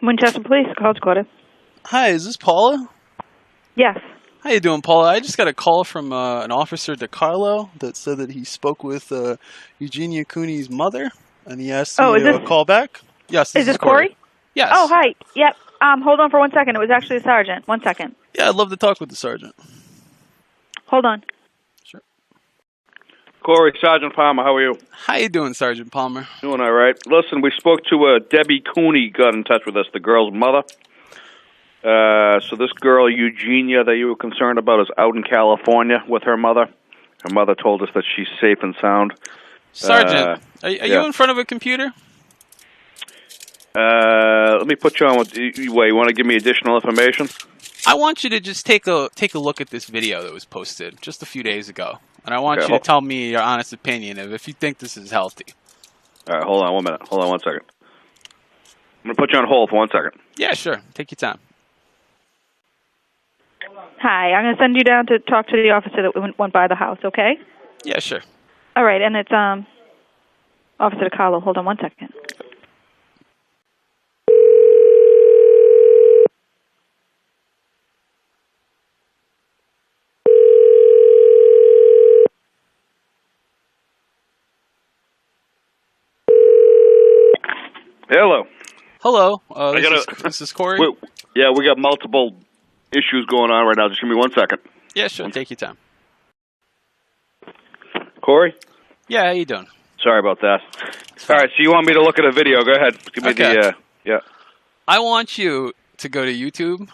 Winchester Police, call recorded. Hi, is this Paula? Yes. How you doing, Paula? I just got a call from an officer, Carlo, that said that he spoke with Eugenia Cooney's mother, and he asked me to call back. Yes, is this Corey? Yes. Oh, hi. Yep. Hold on for 1 second. It was actually the sergeant. 1 second. Yeah, I'd love to talk with the sergeant. Hold on. Sure. Corey, Sergeant Palmer, how are you? How you doing, Sergeant Palmer? Doing all right. Listen, we spoke to Debbie Cooney, got in touch with us, the girl's mother. So this girl, Eugenia, that you were concerned about, is out in California with her mother. Her mother told us that she's safe and sound. Sergeant, are you in front of a computer? Let me put you on with... Wait, you want to give me additional information? I want you to just take a look at this video that was posted just a few days ago. And I want you to tell me your honest opinion of if you think this is healthy. All right, hold on 1 minute. Hold on 1 second. I'm going to put you on hold for 1 second. Yeah, sure. Take your time. Hi, I'm going to send you down to talk to the officer that went by the house, okay? Yeah, sure. All right, and it's Officer Carlo. Hold on 1 second. Hello. Hello. This is Corey. We got multiple issues going on right now. Just give me 1 second. Yeah, sure. Take your time. Corey? Yeah, how you doing? Sorry about that. All right, so you want me to look at a video. Go ahead. Give me yeah. I want you to go to YouTube,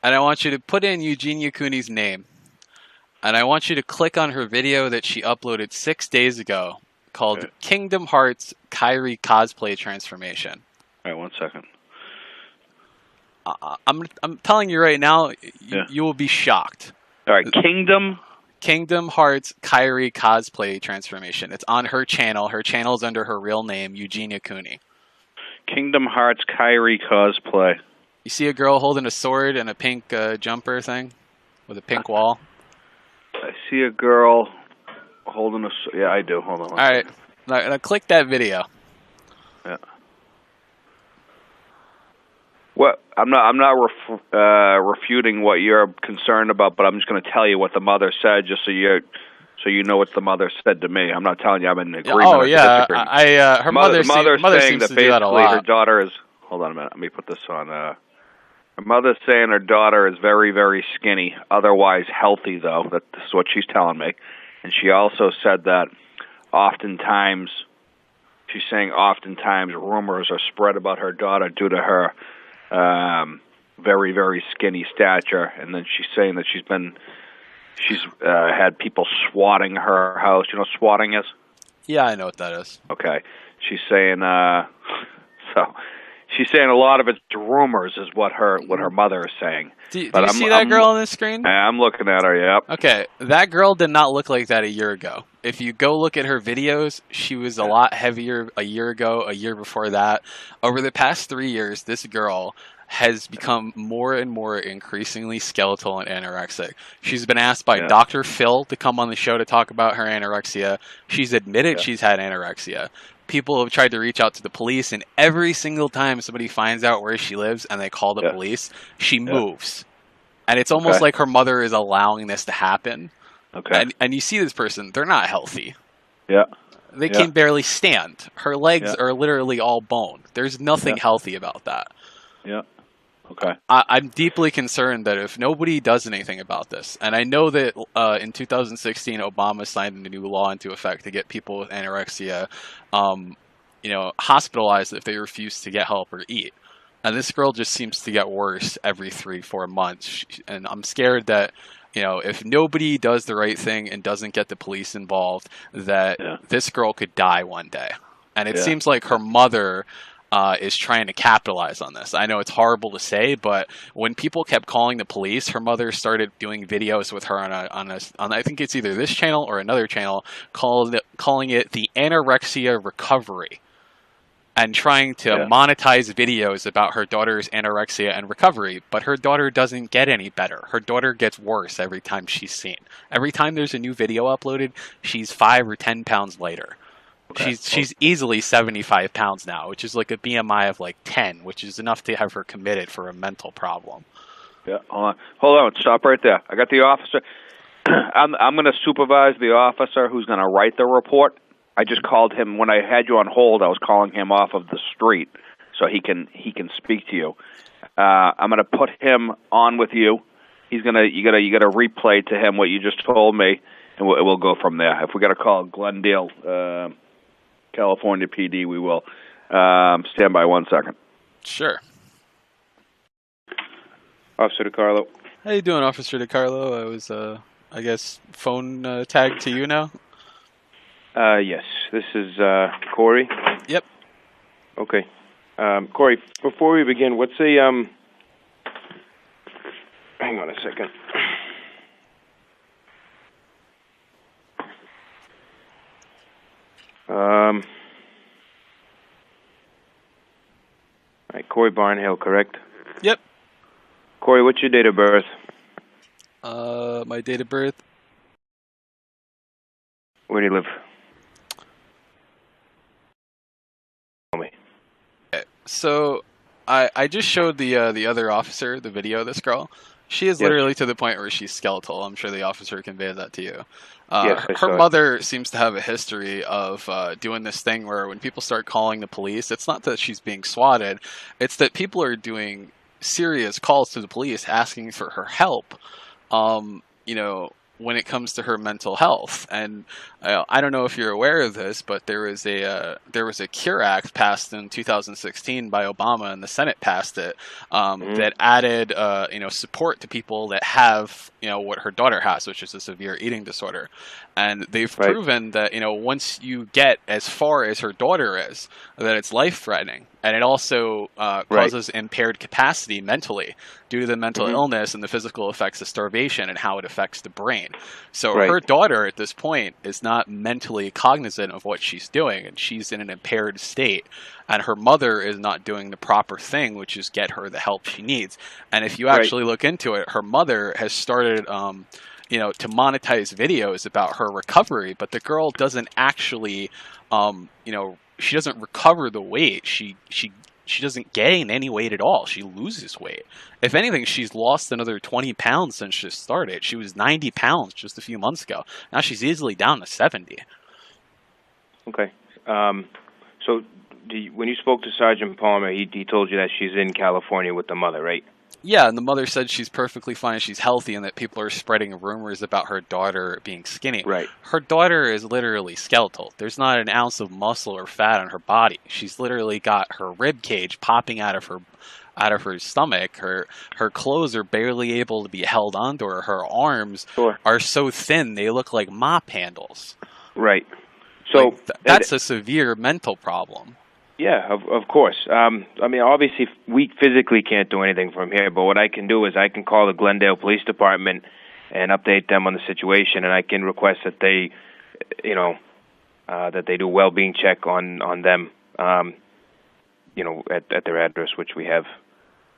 and I want you to put in Eugenia Cooney's name, and I want you to click on her video that she uploaded 6 days ago called Kingdom Hearts Kyrie Cosplay Transformation. All right, 1 second. I'm telling you right now, you will be shocked. All right, Kingdom Hearts Kyrie Cosplay Transformation. It's on her channel. Her channel is under her real name, Eugenia Cooney. Kingdom Hearts Kyrie Cosplay. You see a girl holding a sword and a pink jumper thing with a pink wall? I see a girl holding a... Yeah, I do. Hold on. All right. Now click that video. Yeah. What? I'm not refuting what you're concerned about, but I'm just going to tell you what the mother said, just so you know what the mother said to me. I'm not telling you I'm in agreement. Oh yeah, her mother saying that to do that a lot. Her daughter is. Hold on a minute. Let me put this on. Her mother's saying her daughter is very, very skinny, otherwise healthy, though. This is what she's telling me. And she also said that oftentimes rumors are spread about her daughter due to her very, very skinny stature. And then she's saying that she's had people swatting her house. You know what swatting is? Yeah, I know what that is. Okay. She's saying she's saying a lot of it's rumors is what her mother is saying. Do you see that girl on the screen? I'm looking at her, yep. Okay, that girl did not look like that a year ago. If you go look at her videos, she was a lot heavier a year ago, a year before that. Over the past 3 years, this girl has become more and more increasingly skeletal and anorexic. She's been asked by Dr. Phil to come on the show to talk about her anorexia. She's admitted she's had anorexia. People have tried to reach out to the police, and every single time somebody finds out where she lives and they call the police, she moves. And it's almost like her mother is allowing this to happen. Okay. And you see this person, they're not healthy. Yeah. They can barely stand. Her legs are literally all bone. There's nothing healthy about that. Yeah. Okay. I'm deeply concerned that if nobody does anything about this, and I know that in 2016 Obama signed a new law into effect to get people with anorexia, hospitalized if they refuse to get help or eat. And this girl just seems to get worse every 3-4 months, and I'm scared that if nobody does the right thing and doesn't get the police involved, that this girl could die one day. And it seems like her mother is trying to capitalize on this. I know it's horrible to say, but when people kept calling the police, her mother started doing videos with her on I think it's either this channel or another channel, calling it the anorexia recovery, and trying to monetize videos about her daughter's anorexia and recovery. But her daughter doesn't get any better. Her daughter gets worse every time she's seen. Every time there's a new video uploaded, she's 5 or 10 pounds lighter. Okay. She's easily 75 pounds now, which is like a BMI of like 10, which is enough to have her committed for a mental problem. Yeah, hold on, stop right there. I got the officer. I'm going to supervise the officer who's going to write the report. I just called him when I had you on hold. I was calling him off of the street so he can speak to you. I'm going to put him on with you. You got to replay to him what you just told me, and we'll go from there. If we got to call Glendale, California PD, we will. Stand by 1 second. Sure. Officer DiCarlo. How you doing, Officer DiCarlo? I was, I guess, phone tagged to you now? Yes. This is Corey. Yep. Okay. Corey, before we begin, what's a hang on a second. All right, Corey Barnhill, correct? Yep. Corey, what's your date of birth? My date of birth? Where do you live? Tell me. Okay. So, I just showed the other officer the video of this girl. She is literally to the point where she's skeletal. I'm sure the officer conveyed that to you. Yes, her mother seems to have a history of doing this thing where when people start calling the police, it's not that she's being swatted, it's that people are doing serious calls to the police asking for her help. You know, when it comes to her mental health, and I don't know if you're aware of this, but there was a Cure Act passed in 2016 by Obama, and the Senate passed it that added support to people that have what her daughter has, which is a severe eating disorder, and they've proven that once you get as far as her daughter is, that it's life threatening, and it also causes impaired capacity mentally due to the mental illness and the physical effects of starvation and how it affects the brain. So her daughter at this point is not mentally cognizant of what she's doing, and she's in an impaired state, and her mother is not doing the proper thing, which is get her the help she needs. And if you actually look into it, her mother has started to monetize videos about her recovery, but the girl doesn't actually she doesn't recover the weight. She doesn't gain any weight at all. She loses weight. If anything, she's lost another 20 pounds since she started. She was 90 pounds just a few months ago. Now she's easily down to 70. Okay. So when you spoke to Sergeant Palmer, he told you that she's in California with the mother, right? Yeah, and the mother said she's perfectly fine, she's healthy, and that people are spreading rumors about her daughter being skinny. Right. Her daughter is literally skeletal. There's not an ounce of muscle or fat on her body. She's literally got her rib cage popping out of her stomach. Her clothes are barely able to be held onto her. Her arms are so thin they look like mop handles. Right. So that's a severe mental problem. Yeah, of course. I mean, obviously, we physically can't do anything from here, but what I can do is I can call the Glendale Police Department and update them on the situation, and I can request that they, that they do a well-being check on them, at their address, which we have.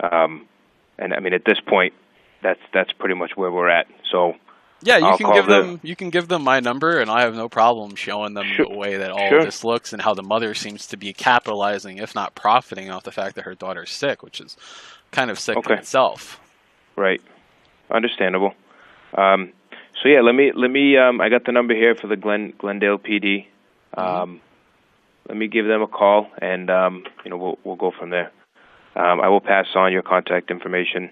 And I mean, at this point, that's pretty much where we're at. So. Yeah, you can give them my number, and I have no problem showing them the way that all of this looks and how the mother seems to be capitalizing, if not profiting, off the fact that her daughter's sick, which is kind of sick in itself. Right, understandable. So yeah, let me. I got the number here for the Glendale PD. Let me give them a call, and we'll go from there. I will pass on your contact information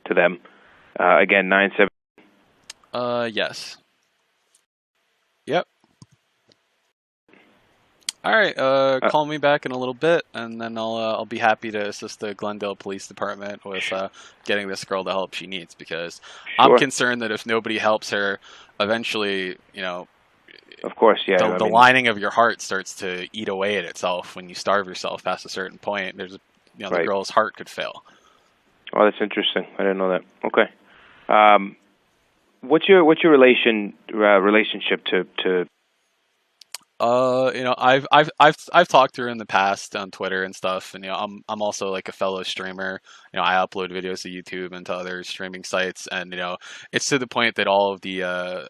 to them. Again, 97. Yes. Yep. All right. Call me back in a little bit, and then I'll be happy to assist the Glendale Police Department with getting this girl the help she needs, because I'm concerned that if nobody helps her, eventually, of course, yeah, the lining of your heart starts to eat away at itself when you starve yourself past a certain point. There's the girl's heart could fail. Oh, that's interesting. I didn't know that. Okay. What's your relationship to? I've talked to her in the past on Twitter and stuff, and I'm also like a fellow streamer. I upload videos to YouTube and to other streaming sites, and it's to the point that all of the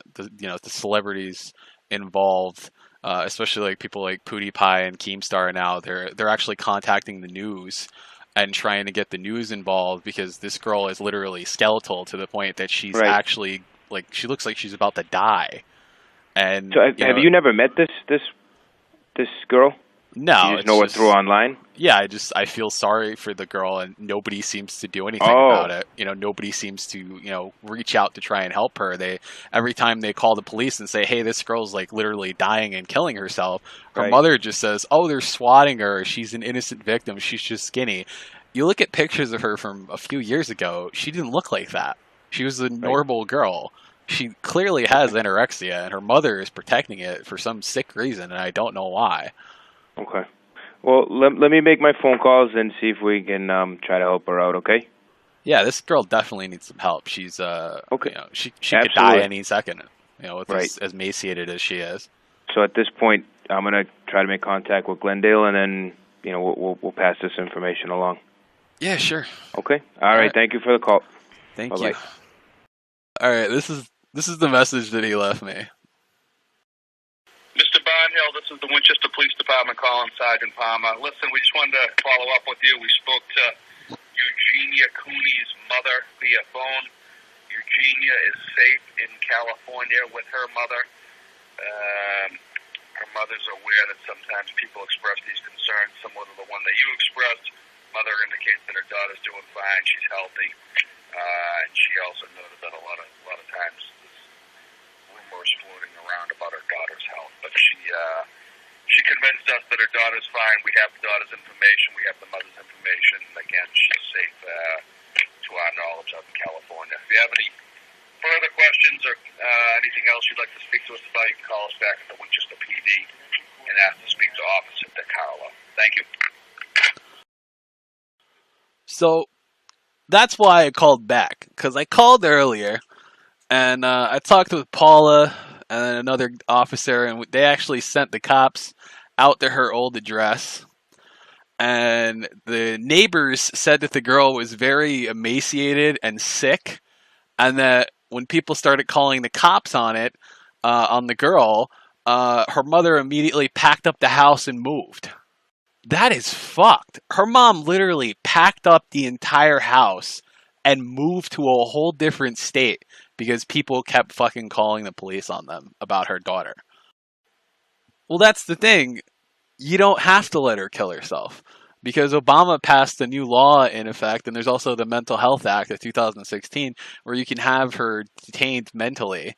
celebrities involved especially like people like PewDiePie and Keemstar now. They're actually contacting the news and trying to get the news involved because this girl is literally skeletal to the point that she's Right. actually like she looks like she's about to die. And So have you never met this girl? No, You just know her through online? Yeah, I feel sorry for the girl, and nobody seems to do anything Oh. about it. Nobody seems to, reach out to try and help her. Every time they call the police and say, "Hey, this girl's like literally dying and killing herself," her Right. mother just says, "Oh, they're swatting her. She's an innocent victim. She's just skinny." You look at pictures of her from a few years ago. She didn't look like that. She was a normal girl. She clearly has anorexia, and her mother is protecting it for some sick reason, and I don't know why. Okay. Well, let me make my phone calls and see if we can try to help her out, okay? Yeah, this girl definitely needs some help. She's okay. She could die any second, with as emaciated as she is. So at this point, I'm gonna try to make contact with Glendale, and then we'll pass this information along. Yeah, sure. Okay. All right. Thank you for the call. Thank Bye-bye. you. All right, this is the message that he left me. Mr. Barnhill, this is the Winchester Police Department calling Sergeant Palmer. Listen, we just wanted to follow up with you. We spoke to Eugenia Cooney's mother via phone. Eugenia is safe in California with her mother. Her mother's aware that sometimes people express these concerns, similar to the one that you expressed. Mother indicates that her daughter's doing fine. She's healthy. And she also noted that a lot of times rumors floating around about her daughter's health, but she convinced us that her daughter's fine. We have the daughter's information. We have the mother's information. Again, she's safe to our knowledge out in California. If you have any further questions or anything else you'd like to speak to us about, you can call us back at the Winchester PD and ask to speak to Officer Carlo. Thank you. So that's why I called back, because I called earlier and I talked with Paula and another officer, and they actually sent the cops out to her old address. And the neighbors said that the girl was very emaciated and sick, and that when people started calling the cops on the girl, her mother immediately packed up the house and moved. That is fucked. Her mom literally packed up the entire house and moved to a whole different state because people kept fucking calling the police on them about her daughter. Well, that's the thing. You don't have to let her kill herself, because Obama passed a new law in effect, and there's also the Mental Health Act of 2016, where you can have her detained mentally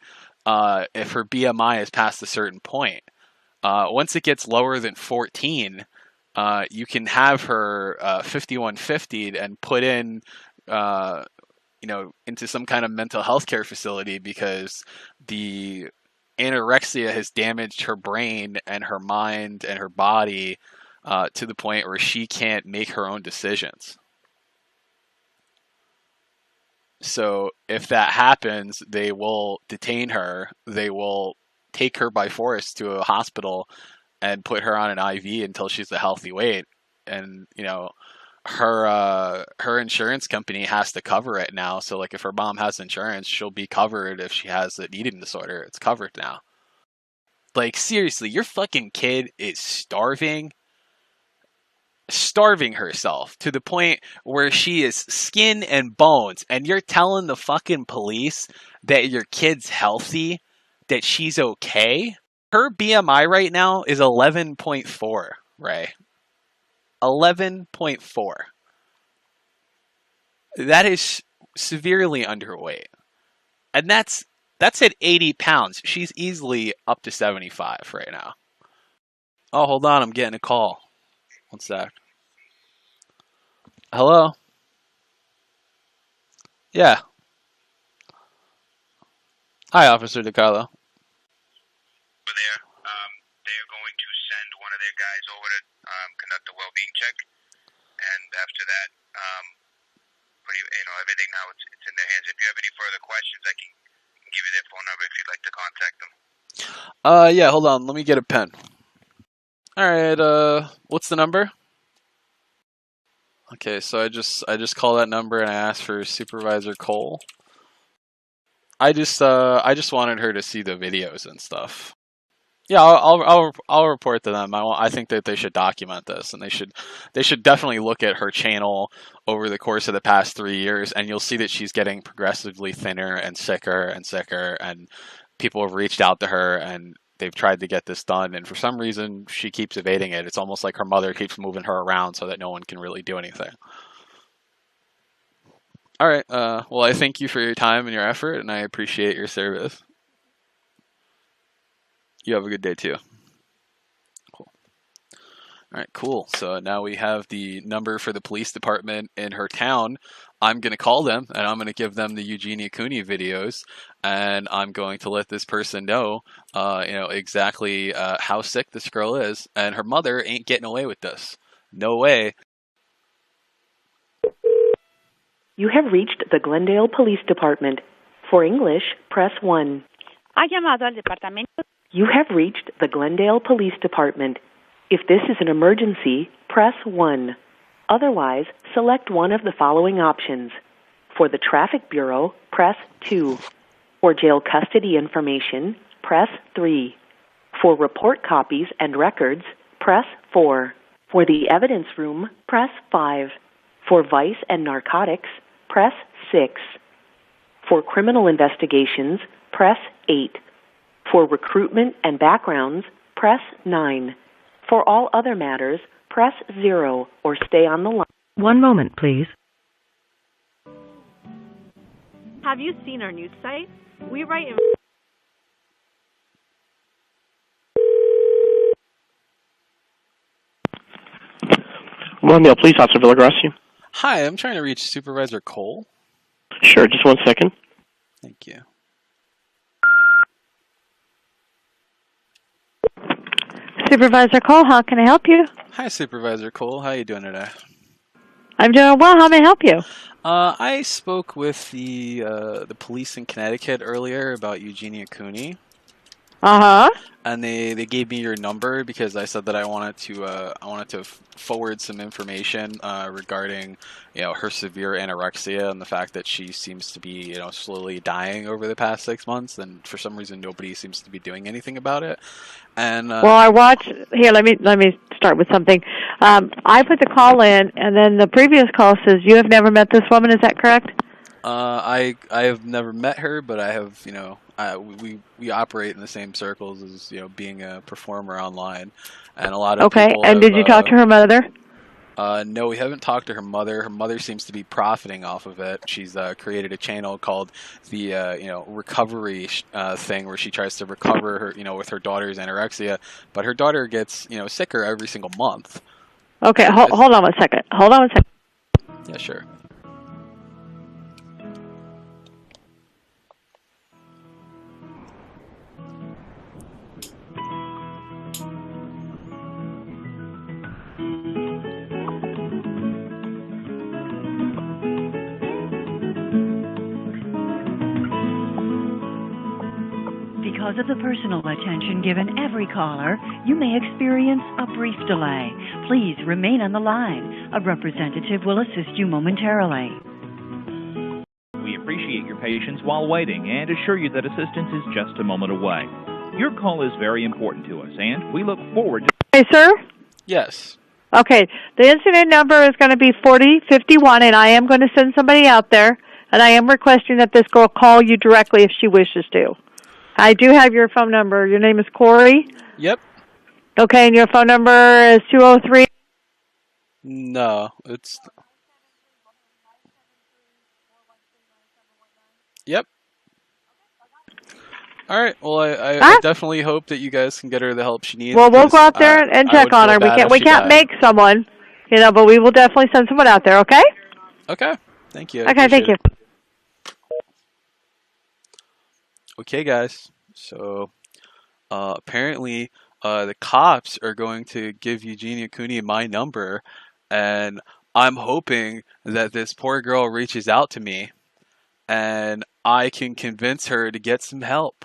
if her BMI is past a certain point. Once it gets lower than 14, you can have her 5150'd and put in, into some kind of mental health care facility, because the anorexia has damaged her brain and her mind and her body to the point where she can't make her own decisions. So if that happens, they will detain her. They will take her by force to a hospital and put her on an IV until she's a healthy weight. And, her insurance company has to cover it now. So like if her mom has insurance, she'll be covered. If she has an eating disorder, it's covered now. Like, seriously, your fucking kid is starving herself to the point where she is skin and bones, and you're telling the fucking police that your kid's healthy, that she's okay? Her BMI right now is 11.4, Ray. 11.4. That is severely underweight. And that's at 80 pounds. She's easily up to 75 right now. Oh, hold on. I'm getting a call. One sec. Hello? Yeah. Hi, Officer DiCarlo. Over there, they are going to send one of their guys over to conduct a well-being check, and after that, everything now it's in their hands. If you have any further questions, I can give you their phone number if you'd like to contact them. Yeah, hold on. Let me get a pen. Alright, what's the number? Okay, so I just call that number and I ask for Supervisor Cole. I just wanted her to see the videos and stuff. Yeah, I'll report to them. I think that they should document this, and they should definitely look at her channel over the course of the past 3 years, and you'll see that she's getting progressively thinner and sicker and sicker. And people have reached out to her, and they've tried to get this done, and for some reason she keeps evading it. It's almost like her mother keeps moving her around so that no one can really do anything. All right. Well, I thank you for your time and your effort, and I appreciate your service. You have a good day too. Cool. All right, cool. So now we have the number for the police department in her town. I'm going to call them, and I'm going to give them the Eugenia Cooney videos, and I'm going to let this person know, exactly how sick this girl is, and her mother ain't getting away with this. No way. You have reached the Glendale Police Department. For English, press 1. Ha llamado al departamento. You have reached the Glendale Police Department. If this is an emergency, press 1. Otherwise, select one of the following options. For the Traffic Bureau, press 2. For jail custody information, press 3. For report copies and records, press 4. For the evidence room, press 5. For vice and narcotics, press 6. For criminal investigations, press 8. For recruitment and backgrounds, press 9. For all other matters, press 0 or stay on the line. One moment, please. Have you seen our news site? We write in... Glendale Police Officer Villagrassi. Hi, I'm trying to reach Supervisor Cole. Sure, just 1 second. Thank you. Supervisor Cole, how can I help you? Hi, Supervisor Cole. How you doing today? I'm doing well. How may I help you? I spoke with the police in Connecticut earlier about Eugenia Cooney. Uh-huh. And they gave me your number because I said that I wanted to forward some information regarding her severe anorexia and the fact that she seems to be slowly dying over the past 6 months, and for some reason nobody seems to be doing anything about it. And well, I watched here. Let me start with something. I put the call in, and then the previous call says you have never met this woman. Is that correct? I have never met her, but I have we operate in the same circles as being a performer online, and a lot of people and did you talk to her mother? No, we haven't talked to her mother. Her mother seems to be profiting off of it. She's created a channel called the recovery thing, where she tries to recover her with her daughter's anorexia, but her daughter gets sicker every single month. Okay, hold on one second. Yeah, sure. Because of the personal attention given every caller, you may experience a brief delay. Please remain on the line. A representative will assist you momentarily. We appreciate your patience while waiting and assure you that assistance is just a moment away. Your call is very important to us, and we look forward to... Hey, sir? Yes. Okay, the incident number is going to be 4051, and I am going to send somebody out there, and I am requesting that this girl call you directly if she wishes to. I do have your phone number. Your name is Corey? Yep. Okay, and your phone number is 203? No, it's... Yep. All right. Well, I definitely hope that you guys can get her the help she needs. Well, we'll go out there and check on her. We can't make someone, but we will definitely send someone out there, okay? Okay. Thank you. Okay, thank you. Okay, guys. So apparently the cops are going to give Eugenia Cooney my number, and I'm hoping that this poor girl reaches out to me and I can convince her to get some help.